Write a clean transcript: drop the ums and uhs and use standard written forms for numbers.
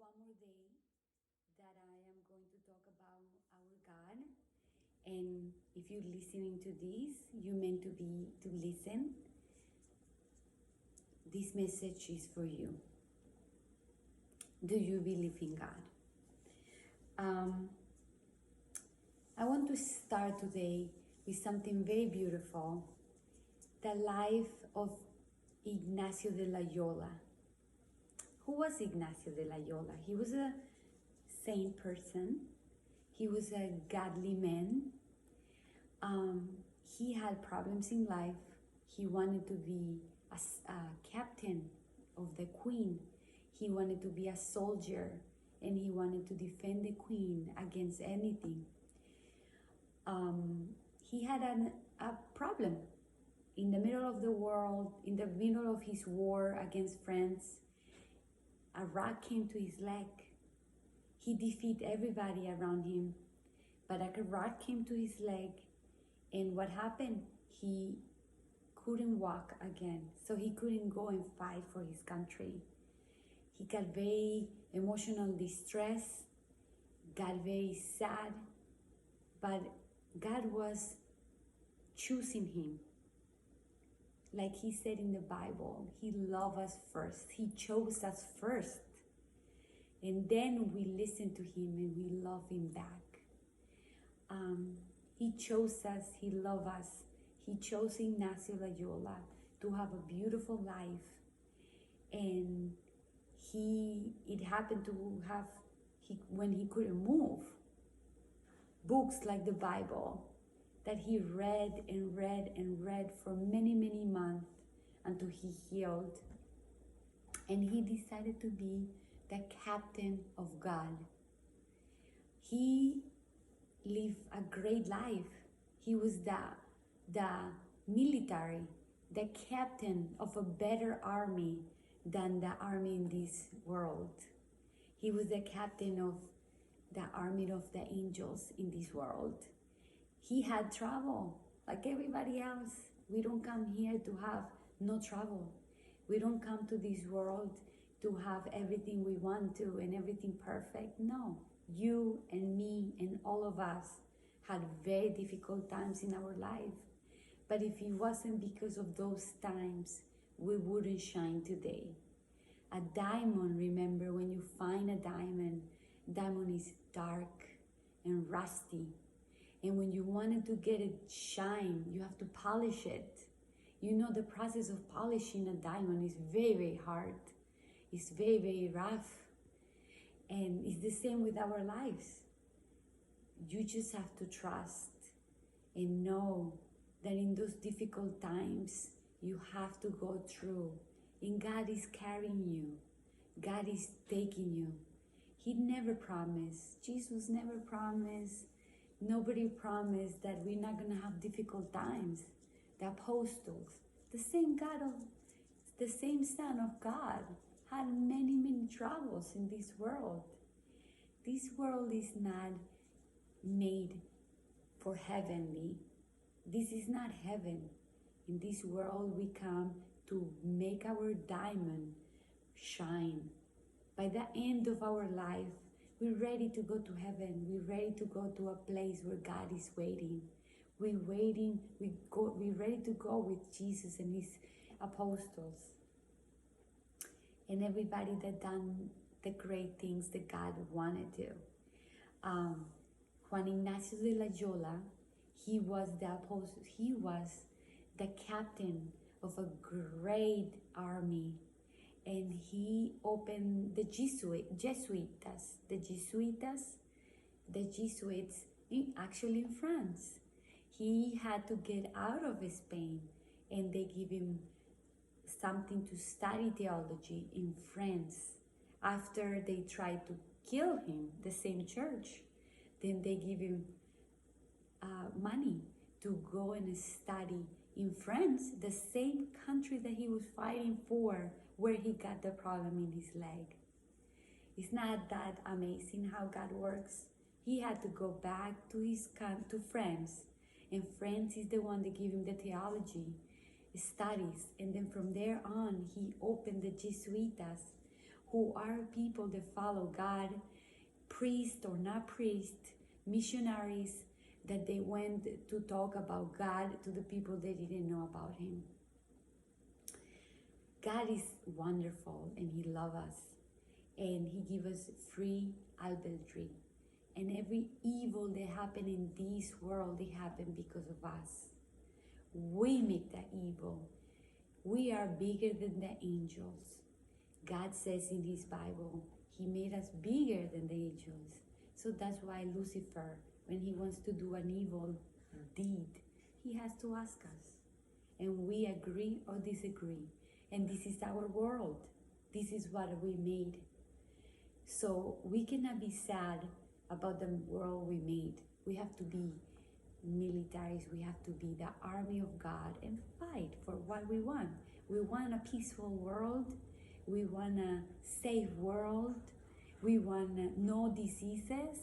one more day that I am going to talk about our God. And if you're listening to this, you meant to listen. This message is for you. Do you believe in God? I want to start today with something very beautiful. The life of Ignacio de Loyola. Who was Ignacio de Loyola? He was a saint person. He was a godly man. He had problems in life. He wanted to be a captain of the queen. He wanted to be a soldier, and he wanted to defend the queen against anything. He had a problem. In the middle of the world, in the middle of his war against France, a rock came to his leg. He defeated everybody around him, but a rock came to his leg, and what happened? He couldn't walk again, so he couldn't go and fight for his country. He got very emotional distress, got very sad, but God was choosing him. Like he said in the Bible, he loved us first. He chose us first. And then we listen to him and we love him back. He chose us, he loved us. He chose Ignacio Loyola to have a beautiful life. And it happened to have, when he couldn't move, books like the Bible that he read and read and read for many, many months until he healed. And he decided to be the captain of God. He lived a great life. He was the military, the captain of a better army than the army in this world. He was the captain of the army of the angels in this world. He had trouble like everybody else. We don't come here to have no trouble. We don't come to this world to have everything we want to and everything perfect. No, you and me and all of us had very difficult times in our life. But if it wasn't because of those times, we wouldn't shine today. A diamond, remember, when you find a diamond is dark and rusty. And when you wanted to get it shine, you have to polish it. You know, the process of polishing a diamond is very, very hard. It's very, very rough. And it's the same with our lives. You just have to trust and know that in those difficult times, you have to go through. And God is carrying you. God is taking you. He never promised. Jesus never promised. Nobody promised that we're not going to have difficult times. The apostles, the same Son of God, had many, many troubles in this world. This world is not made for heavenly. This is not heaven. In this world, we come to make our diamond shine. By the end of our life, we're ready to go to heaven. We're ready to go to a place where God is waiting. We're ready to go with Jesus and his apostles. And everybody that done the great things that God wanted to. Juan Ignacio de Loyola, he was the apostle. He was the captain of a great army. And he opened the Jesuits actually in France. He had to get out of Spain, and they give him something to study theology in France. After they tried to kill him, the same church, then they give him money to go and study in France, the same country that he was fighting for, where he got the problem in his leg. It's not that amazing how God works? He had to go back to France, and France is the one that gave him the theology studies, and then from there on, he opened the Jesuitas, who are people that follow God, priest or not priest, missionaries, that they went to talk about God to the people that didn't know about him. God is wonderful and he loves us, and he gives us free adultery. And every evil that happened in this world, it happened because of us. We make that evil. We are bigger than the angels. God says in his Bible, he made us bigger than the angels. So that's why Lucifer, when he wants to do an evil deed, he has to ask us. And we agree or disagree. And this is our world. This is what we made. So we cannot be sad about the world we made. We have to be militaries. We have to be the army of God and fight for what we want. We want a peaceful world. We want a safe world. We want no diseases.